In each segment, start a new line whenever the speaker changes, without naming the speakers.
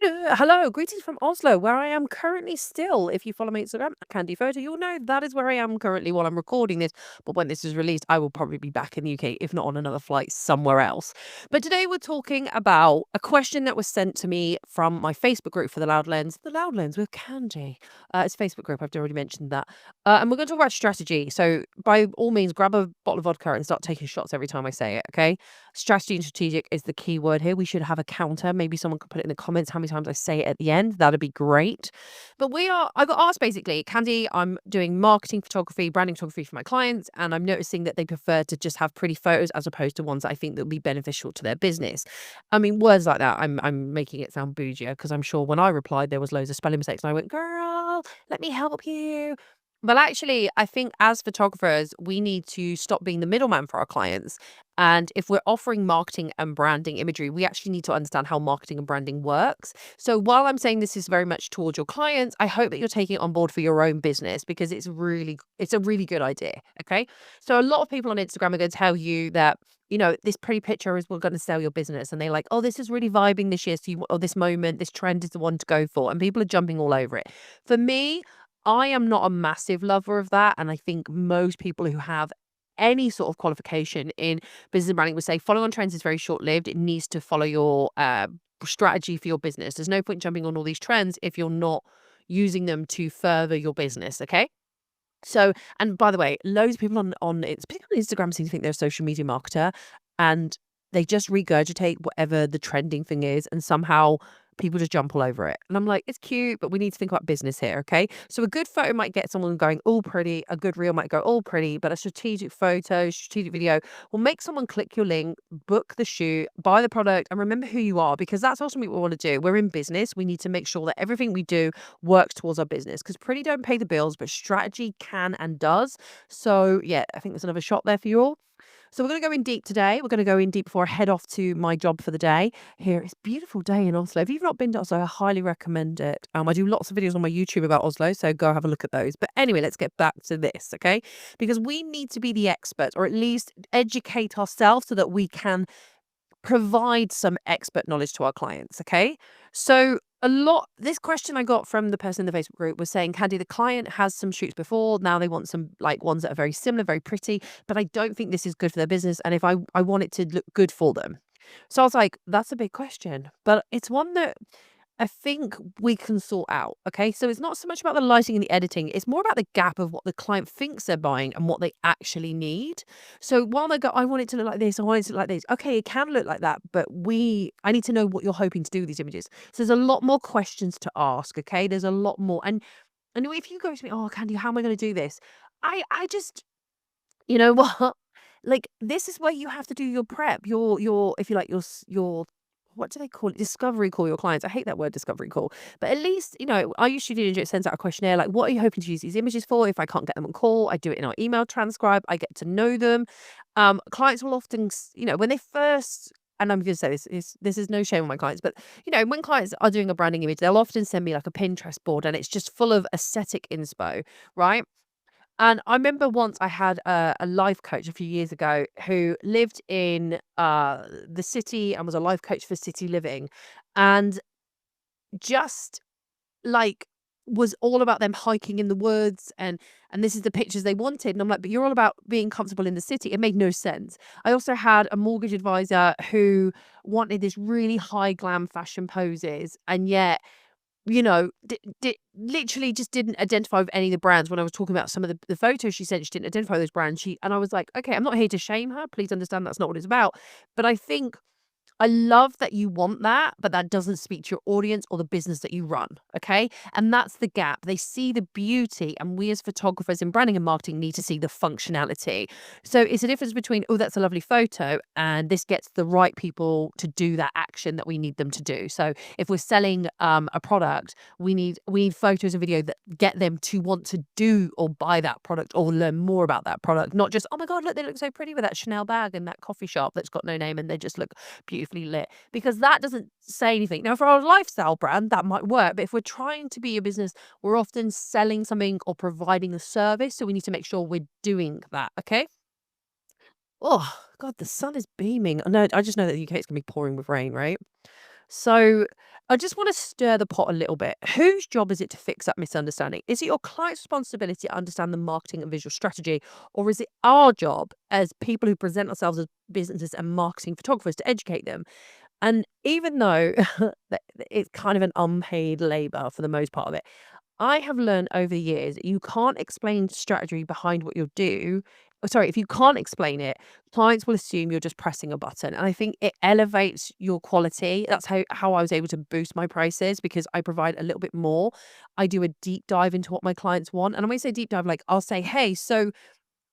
Hello, greetings from Oslo, where I am currently still. If you follow my Instagram, Khandie Photo, you'll know that is where I am currently while I'm recording this. But when this is released, I will probably be back in the UK, if not on another flight somewhere else. But today we're talking about a question that was sent to me from my Facebook group for The Loud Lens with Khandie. It's a Facebook group, I've already mentioned that. And we're going to talk about strategy. So by all means, grab a bottle of vodka and start taking shots every time I say it, okay? Strategy and strategic is the key word here. We should have a counter. Maybe someone could put it in the comments how many times I say it at the end. That'd be great. But I got asked basically, Khandie, I'm doing marketing photography, branding photography for my clients, and I'm noticing that they prefer to just have pretty photos as opposed to ones that I think that will be beneficial to their business. I mean, words like that, I'm making it sound bougier because I'm sure when I replied, there was loads of spelling mistakes, and I went, girl, let me help you. But actually, I think as photographers, we need to stop being the middleman for our clients. And if we're offering marketing and branding imagery, we actually need to understand how marketing and branding works. So while I'm saying this is very much towards your clients, I hope that you're taking it on board for your own business because it's a really good idea. Okay. So a lot of people on Instagram are going to tell you that, this pretty picture is we're going to sell your business. And they're like, oh, this is really vibing this year. Or this moment, this trend is the one to go for. And people are jumping all over it. For me, I am not a massive lover of that. And I think most people who have any sort of qualification in business and branding would say following on trends is very short lived. It needs to follow your strategy for your business. There's no point jumping on all these trends if you're not using them to further your business. Okay. So, and by the way, loads of people on it's particularly on Instagram seem to think they're a social media marketer and they just regurgitate whatever the trending thing is and somehow people just jump all over it. And I'm like, it's cute, but we need to think about business here, okay? So a good photo might get someone going all pretty, a good reel might go all pretty, but a strategic photo, strategic video will make someone click your link, book the shoot, buy the product, and remember who you are because that's ultimately what we want to do. We're in business. We need to make sure that everything we do works towards our business because pretty don't pay the bills, but strategy can and does. So yeah, I think there's another shot there for you all. So we're going to go in deep today. We're going to go in deep before I head off to my job for the day. Here, it's a beautiful day in Oslo. If you've not been to Oslo, I highly recommend it. I do lots of videos on my YouTube about Oslo, so go have a look at those. But anyway, let's get back to this, okay? Because we need to be the experts or at least educate ourselves so that we can provide some expert knowledge to our clients, okay? So this question I got from the person in the Facebook group was saying, Khandie, the client has some shoots before. Now they want some like ones that are very similar, very pretty, but I don't think this is good for their business. And if I want it to look good for them. So I was like, that's a big question, but it's one that I think we can sort out. Okay. So it's not so much about the lighting and the editing, it's more about the gap of what the client thinks they're buying and what they actually need. So while they go, I want it to look like this, I want it to look like this. Okay, it can look like that, but I need to know what you're hoping to do with these images. So there's a lot more questions to ask. Okay. There's a lot more. And if you go to me, oh, Candy, how am I going to do this? I just, you know what? Like, this is where you have to do your prep, your if you like, your what do they call it? Discovery call your clients. I hate that word discovery call. But at least, I usually do it sends out a questionnaire like, what are you hoping to use these images for? If I can't get them on call, I do it in our email transcribe. I get to know them. Clients will often, when they first and I'm going to say this is no shame on my clients, but when clients are doing a branding image, they'll often send me like a Pinterest board and it's just full of aesthetic inspo, right? And I remember once I had a life coach a few years ago who lived in the city and was a life coach for city living and just like was all about them hiking in the woods and this is the pictures they wanted. And I'm like, but you're all about being comfortable in the city. It made no sense. I also had a mortgage advisor who wanted this really high glam fashion poses and yet literally just didn't identify with any of the brands. When I was talking about some of the photos she sent, she didn't identify those brands. And I was like, okay, I'm not here to shame her. Please understand that's not what it's about. But I think I love that you want that, but that doesn't speak to your audience or the business that you run. Okay. And that's the gap. They see the beauty, and we as photographers in branding and marketing need to see the functionality. So it's a difference between, oh, that's a lovely photo, and this gets the right people to do that action that we need them to do. So if we're selling a product, we need photos and video that get them to want to do or buy that product or learn more about that product, not just, oh my God, look, they look so pretty with that Chanel bag in that coffee shop that's got no name and they just look beautifully lit, because that doesn't say anything. Now, for our lifestyle brand, that might work, but if we're trying to be a business, we're often selling something or providing a service. So we need to make sure we're doing that. Okay. Oh, God, the sun is beaming. No, I just know that the UK is going to be pouring with rain, right? So I just want to stir the pot a little bit. Whose job is it to fix that misunderstanding? Is it your client's responsibility to understand the marketing and visual strategy, or is it our job as people who present ourselves as businesses and marketing photographers to educate them? And even though that it's kind of an unpaid labor for the most part of it, I have learned over the years you can't explain strategy behind what you'll do. Sorry, if you can't explain it, clients will assume you're just pressing a button. And I think it elevates your quality. That's how I was able to boost my prices because I provide a little bit more. I do a deep dive into what my clients want. And when I say deep dive, like I'll say, hey, so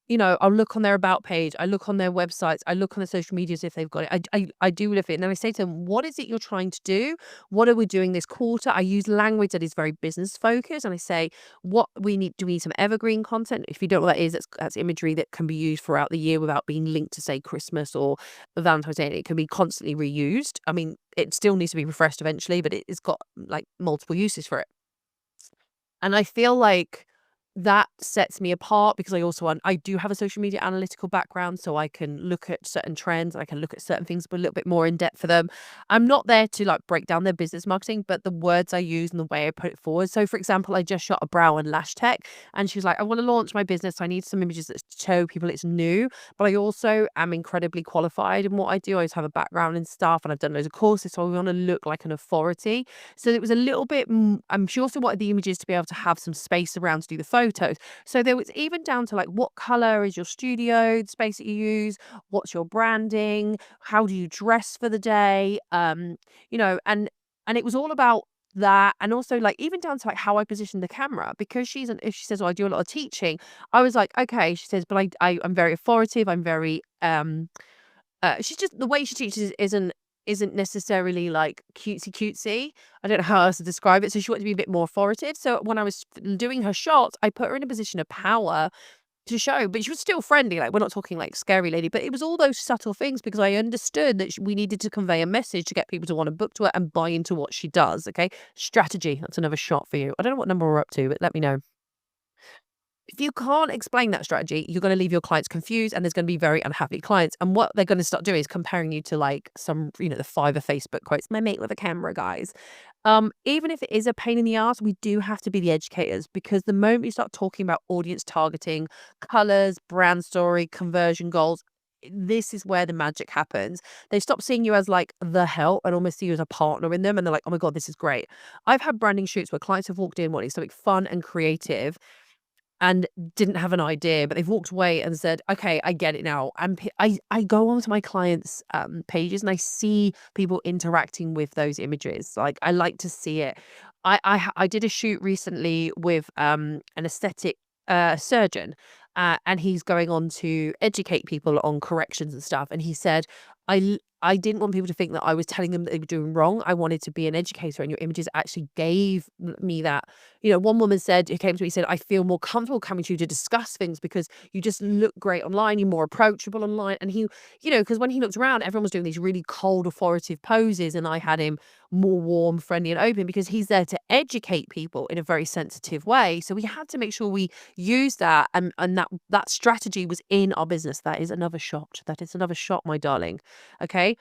I'll look on their about page, I look on their websites, I look on the social medias if they've got it. I do live it. And then I say to them, what is it you're trying to do? What are we doing this quarter? I use language that is very business focused. And I say, what we need, do we need some evergreen content? If you don't know what that is, that's imagery that can be used throughout the year without being linked to, say, Christmas or Valentine's Day. It can be constantly reused. I mean, it still needs to be refreshed eventually, but it's got like multiple uses for it. And I feel like that sets me apart because I do have a social media analytical background, so I can look at certain trends, I can look at certain things but a little bit more in depth for them. I'm not there to like break down their business marketing, but the words I use and the way I put it forward. So for example, I just shot a brow and lash tech and she was like, I want to launch my business. So I need some images that show people it's new, but I also am incredibly qualified in what I do. I just have a background in stuff and I've done loads of courses, so I want to look like an authority. So it was a little bit, she also wanted the images to be able to have some space around to do the photos. So there was even down to like, what color is your studio, the space that you use, what's your branding, how do you dress for the day, and it was all about that. And also like even down to like how I position the camera because if she says, oh, I do a lot of teaching, I was like, okay, she says, but I'm very authoritative, I'm very she's just the way she teaches isn't necessarily like cutesy cutesy. I don't know how else to describe it. So she wanted to be a bit more authoritative. So when I was doing her shots, I put her in a position of power to show, but she was still friendly. Like we're not talking like scary lady, but it was all those subtle things because I understood that we needed to convey a message to get people to want to book to her and buy into what she does. Okay, strategy. That's another shot for you. I don't know what number we're up to, but let me know. If you can't explain that strategy, you're going to leave your clients confused and there's going to be very unhappy clients. And what they're going to start doing is comparing you to like some, the Fiverr Facebook quotes, my mate with a camera, guys. Even if it is a pain in the ass, we do have to be the educators because the moment you start talking about audience targeting, colors, brand story, conversion goals, this is where the magic happens. They stop seeing you as like the help and almost see you as a partner in them. And they're like, oh my God, this is great. I've had branding shoots where clients have walked in wanting something fun and creative and didn't have an idea, but they've walked away and said, "Okay, I get it now." I go onto my clients' pages and I see people interacting with those images. Like I like to see it. I did a shoot recently with an aesthetic surgeon, and he's going on to educate people on corrections and stuff. And he said, I didn't want people to think that I was telling them that they were doing wrong. I wanted to be an educator, and your images actually gave me that. One woman said, who came to me, said, I feel more comfortable coming to you to discuss things because you just look great online. You're more approachable online. And because when he looked around, everyone was doing these really cold, authoritative poses. And I had him more warm, friendly, and open because he's there to educate people in a very sensitive way. So we had to make sure we use that. And that strategy was in our business. That is another shot. That is another shot, my darling. Okay.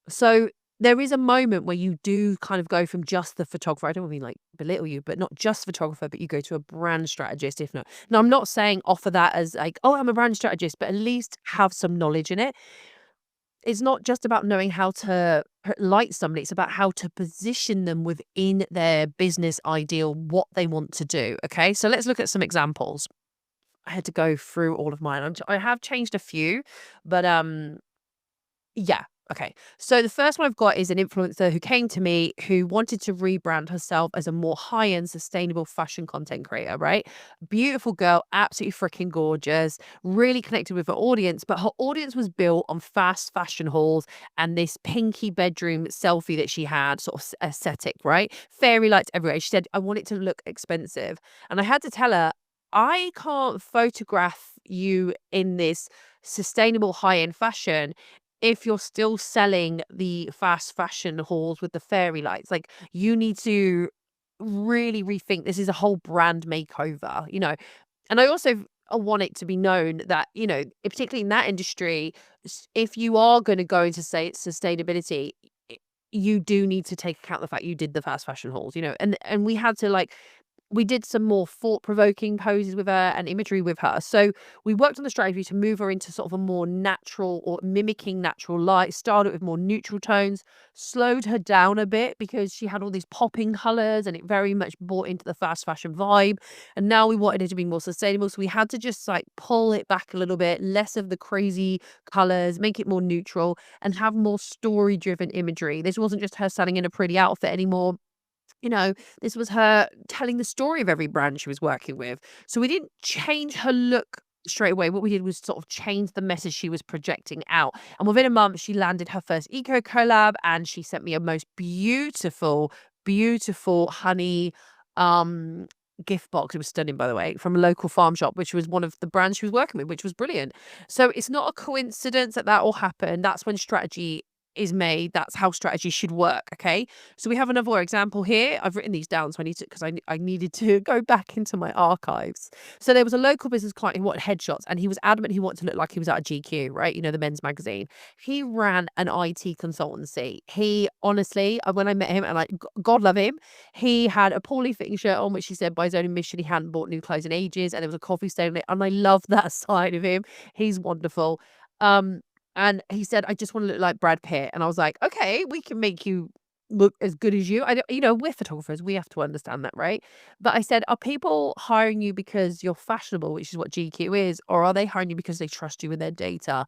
So there is a moment where you do kind of go from just the photographer. I don't mean like belittle you, but not just photographer, but you go to a brand strategist. If not, now I'm not saying offer that as like, oh, I'm a brand strategist, but at least have some knowledge in it. It's not just about knowing how to light somebody. It's about how to position them within their business ideal, what they want to do. Okay. So let's look at some examples. I had to go through all of mine. I have changed a few, but yeah. Okay. So the first one I've got is an influencer who came to me who wanted to rebrand herself as a more high-end sustainable fashion content creator, right? Beautiful girl, absolutely freaking gorgeous, really connected with her audience, but her audience was built on fast fashion hauls and this pinky bedroom selfie that she had, sort of aesthetic, right? Fairy lights everywhere. She said, I want it to look expensive. And I had to tell her, I can't photograph you in this sustainable high-end fashion if you're still selling the fast fashion hauls with the fairy lights. Like, you need to really rethink, this is a whole brand makeover, And I also want it to be known that, particularly in that industry, if you are going to go into, say, sustainability, you do need to take account the fact you did the fast fashion hauls, and we had to like we did some more thought-provoking poses with her and imagery with her. So we worked on the strategy to move her into sort of a more natural or mimicking natural light, started with more neutral tones, slowed her down a bit because she had all these popping colors and it very much bought into the fast fashion vibe. And now we wanted it to be more sustainable. So we had to just like pull it back a little bit, less of the crazy colors, make it more neutral and have more story-driven imagery. This wasn't just her standing in a pretty outfit anymore. This was her telling the story of every brand she was working with. So we didn't change her look straight away. What we did was sort of change the message she was projecting out. And within a month, she landed her first eco collab and she sent me a most beautiful, beautiful honey gift box. It was stunning, by the way, from a local farm shop, which was one of the brands she was working with, which was brilliant. So it's not a coincidence that that all happened. That's when strategy is made. That's how strategy should work. Okay. So we have another example here. I've written these down. So I need to, because I needed to go back into my archives. So there was a local business client who wanted headshots and he was adamant he wanted to look like he was at a GQ, right? The men's magazine. He ran an IT consultancy. He honestly, when I met him, and like, God love him, he had a poorly fitting shirt on, which he said by his own admission, he hadn't bought new clothes in ages. And there was a coffee stain on it. And I love that side of him. He's wonderful. And he said, I just want to look like Brad Pitt. And I was like, okay, we can make you look as good as you. I don't, we're photographers. We have to understand that, right? But I said, are people hiring you because you're fashionable, which is what GQ is, or are they hiring you because they trust you with their data?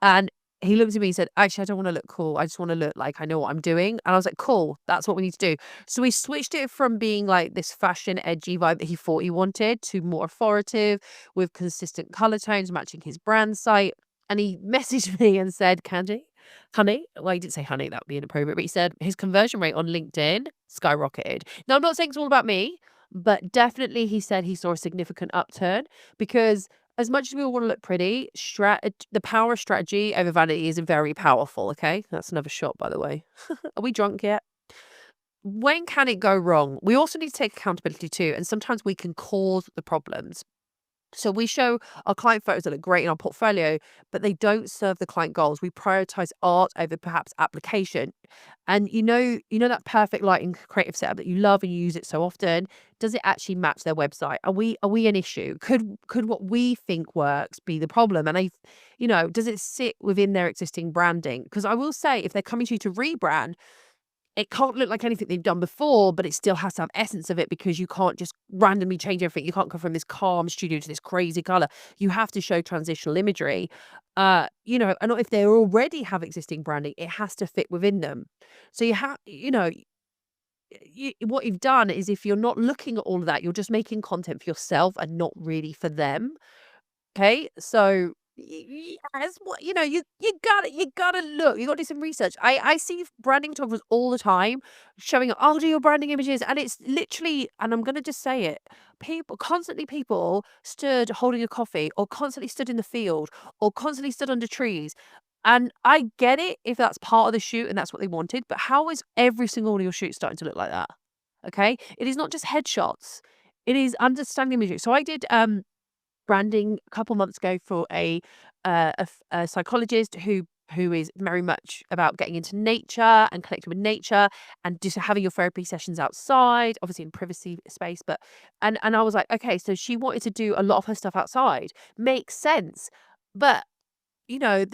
And he looked at me and said, actually, I don't want to look cool. I just want to look like I know what I'm doing. And I was like, cool, that's what we need to do. So we switched it from being like this fashion edgy vibe that he thought he wanted to more authoritative with consistent color tones matching his brand site. And he messaged me and said, honey, well, he didn't say honey, that would be inappropriate, but he said his conversion rate on LinkedIn skyrocketed. Now, I'm not saying it's all about me, but definitely he said he saw a significant upturn because as much as we all want to look pretty, the power of strategy over vanity is very powerful, okay? That's another shot, by the way. Are we drunk yet? When can it go wrong? We also need to take accountability too, and sometimes we can cause the problems. So we show our client photos that look great in our portfolio, but they don't serve the client goals. We prioritize art over perhaps application. And that perfect lighting creative setup that you love and you use it so often, does it actually match their website? Are we an issue? Could what we think works be the problem? And does it sit within their existing branding? Because I will say, if they're coming to you to rebrand, it can't look like anything they've done before, but it still has to have essence of it because you can't just randomly change everything. You can't go from this calm studio to this crazy color. You have to show transitional imagery. And if they already have existing branding, it has to fit within them. So what you've done is if you're not looking at all of that, you're just making content for yourself and not really for them. Okay, so yes, you gotta look. You gotta do some research. I see branding photographers all the time showing up. I'll do your branding images, and it's literally, and I'm gonna just say it. People stood holding a coffee, or constantly stood in the field, or constantly stood under trees. And I get it if that's part of the shoot and that's what they wanted, but how is every single one of your shoots starting to look like that? Okay, it is not just headshots. It is understanding imagery. So I did branding a couple months ago for a psychologist who is very much about getting into nature and connecting with nature and just having your therapy sessions outside, obviously in privacy space. But and I was like, okay, so she wanted to do a lot of her stuff outside. Makes sense. But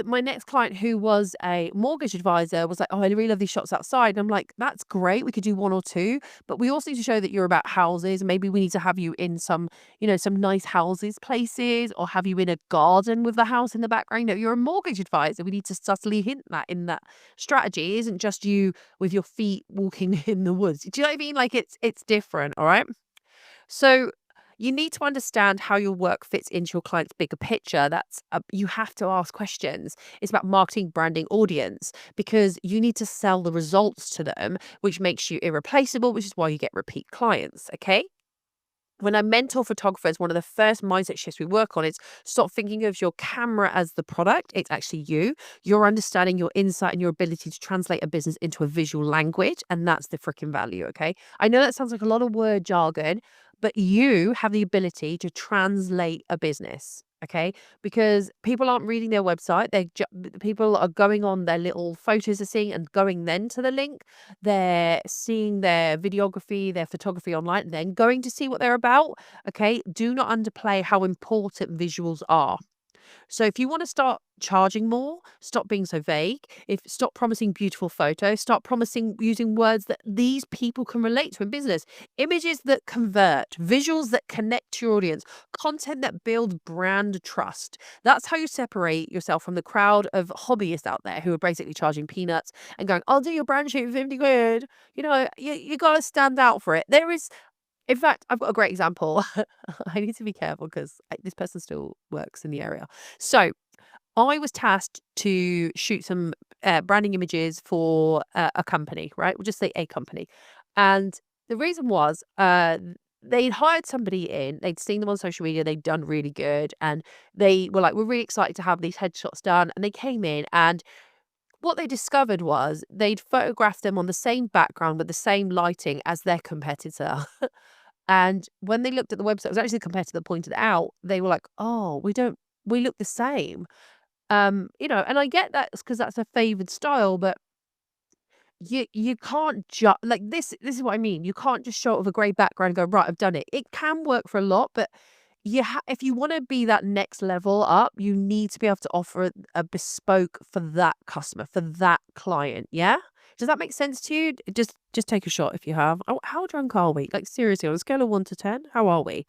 my next client who was a mortgage advisor was like, oh, I really love these shots outside. And I'm like, that's great. We could do one or two, but we also need to show that you're about houses. Maybe we need to have you in some nice houses places or have you in a garden with the house in the background. You're a mortgage advisor. We need to subtly hint that in that strategy. It isn't just you with your feet walking in the woods. Do you know what I mean? Like it's different. All right. So you need to understand how your work fits into your client's bigger picture. You have to ask questions. It's about marketing, branding, audience, because you need to sell the results to them, which makes you irreplaceable, which is why you get repeat clients. Okay. When I mentor photographers, one of the first mindset shifts we work on is stop thinking of your camera as the product. It's actually you. You're understanding your insight and your ability to translate a business into a visual language. And that's the freaking value. Okay. I know that sounds like a lot of word jargon, but you have the ability to translate a business. Okay, because people aren't reading their website. People are going on their little photos are seeing and going then to the link. They're seeing their videography, their photography online, then going to see what they're about. Okay, do not underplay how important visuals are. So if you want to start charging more, stop being so vague. If Stop promising beautiful photos, start promising using words that these people can relate to in business. Images that convert, visuals that connect to your audience, content that builds brand trust. That's how you separate yourself from the crowd of hobbyists out there who are basically charging peanuts and going, "I'll do your brand shoot for 50 quid." You got to stand out for it. In fact, I've got a great example. I need to be careful because this person still works in the area. So I was tasked to shoot some branding images for a company, right? We'll just say a company. And the reason was they'd hired somebody in, they'd seen them on social media, they'd done really good. And they were like, we're really excited to have these headshots done. And they came in and what they discovered was they'd photographed them on the same background with the same lighting as their competitor. And when they looked at the website, it was actually the competitor that pointed it out. They were like, "Oh, we look the same." And I get that because that's a favored style, but you can't just like this is what I mean. You can't just show it with a grey background and go, "Right, I've done it." It can work for a lot, but if you wanna be that next level up, you need to be able to offer a bespoke for that customer, for that client, yeah? Does that make sense to you? Just take a shot if you have. Oh, how drunk are we? Like, seriously, on a scale of 1 to 10, how are we?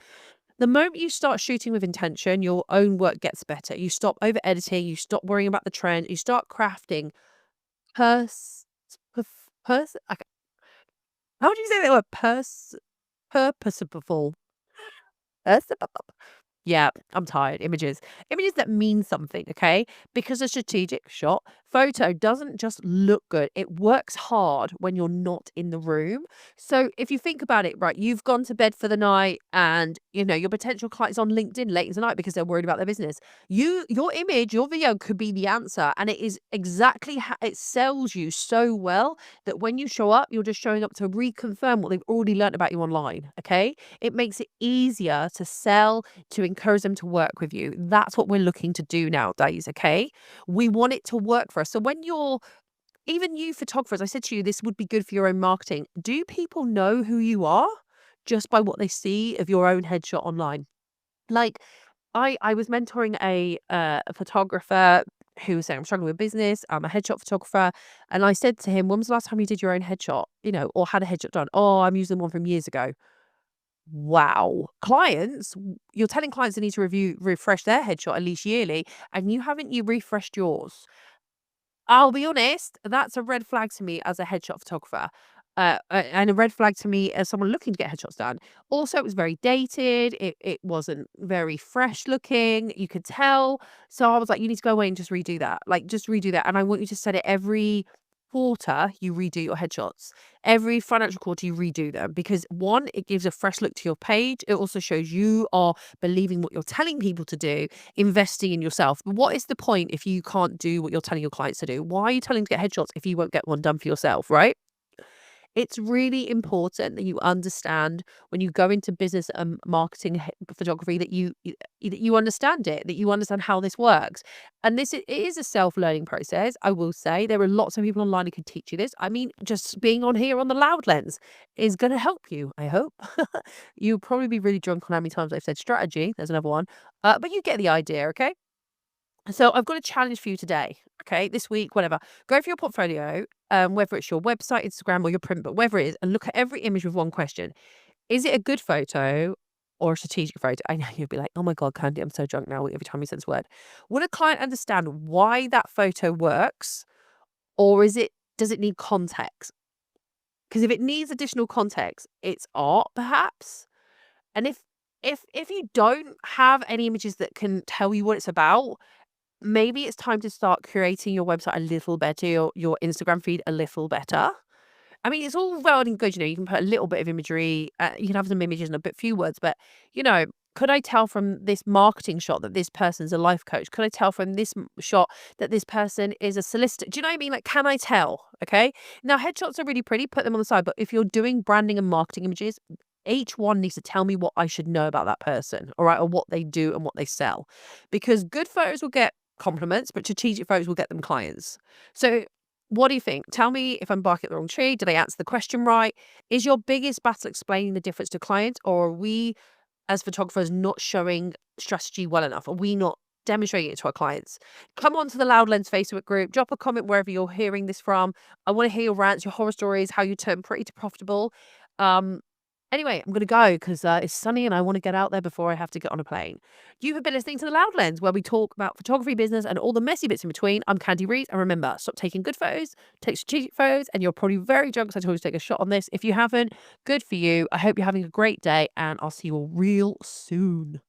The moment you start shooting with intention, your own work gets better. You stop over editing, you stop worrying about the trend, you start crafting pers perf pers I ca how do you say that word? Purposeful. Yeah, I'm tired. Images. Images that mean something, okay? Because a strategic shot photo doesn't just look good. It works hard when you're not in the room. So if you think about it, right, you've gone to bed for the night and your potential client's on LinkedIn late into the night because they're worried about their business. Your image, your video could be the answer. And it is exactly how it sells you so well that when you show up, you're just showing up to reconfirm what they've already learned about you online. Okay. It makes it easier to sell, to encourage them to work with you. That's what we're looking to do nowadays, okay? We want it to work for us. So when even you photographers, I said to you, this would be good for your own marketing. Do people know who you are just by what they see of your own headshot online? Like, I was mentoring a photographer who was saying, I'm struggling with business. I'm a headshot photographer. And I said to him, when was the last time you did your own headshot, or had a headshot done? Oh, I'm using one from years ago. Wow. You're telling clients they need to refresh their headshot at least yearly, and you refreshed yours. I'll be honest, that's a red flag to me as a headshot photographer. And a red flag to me as someone looking to get headshots done. Also, it was very dated. It wasn't very fresh looking. You could tell. So I was like, you need to go away and just redo that. Like, just redo that. And I want you to set it every quarter, you redo your headshots. Every financial quarter, you redo them because one, it gives a fresh look to your page. It also shows you are believing what you're telling people to do, investing in yourself. What is the point if you can't do what you're telling your clients to do? Why are you telling them to get headshots if you won't get one done for yourself, right? It's really important that you understand when you go into business and marketing photography that you understand it, that you understand how this works. And it is a self-learning process, I will say. There are lots of people online who can teach you this. I mean, just being on here on the loud lens is going to help you, I hope. You'll probably be really drunk on how many times I've said strategy. There's another one. But you get the idea, okay? So I've got a challenge for you today. Okay, this week, whatever. Go for your portfolio, whether it's your website, Instagram, or your print book, wherever it is, and look at every image with one question. Is it a good photo or a strategic photo? I know you'll be like, oh my God, Khandie, I'm so drunk now every time you say this word. Would a client understand why that photo works? Or does it need context? Because if it needs additional context, it's art, perhaps. And if you don't have any images that can tell you what it's about, maybe it's time to start curating your website a little better, your Instagram feed a little better. I mean, it's all well and good, you can put a little bit of imagery, you can have some images and a bit few words, but, could I tell from this marketing shot that this person's a life coach? Could I tell from this shot that this person is a solicitor? Do you know what I mean? Like, can I tell? Okay. Now, headshots are really pretty, put them on the side, but if you're doing branding and marketing images, Each one needs to tell me what I should know about that person, all right, or what they do and what they sell. Because good photos will get compliments, but strategic photos will get them clients. So, what do you think? Tell me if I'm barking at the wrong tree. Did I answer the question right? Is your biggest battle explaining the difference to clients, or are we as photographers not showing strategy well enough? Are we not demonstrating it to our clients? Come on to the Loud Lens Facebook group, drop a comment wherever you're hearing this from. I want to hear your rants, your horror stories, how you turn pretty to profitable. Um, anyway, I'm going to go because it's sunny and I want to get out there before I have to get on a plane. You have been listening to the Loud Lens, where we talk about photography, business, and all the messy bits in between. I'm Khandie Reid, and remember, stop taking good photos, take strategic photos, and you're probably very drunk because I told you to take a shot on this. If you haven't, good for you. I hope you're having a great day, and I'll see you all real soon.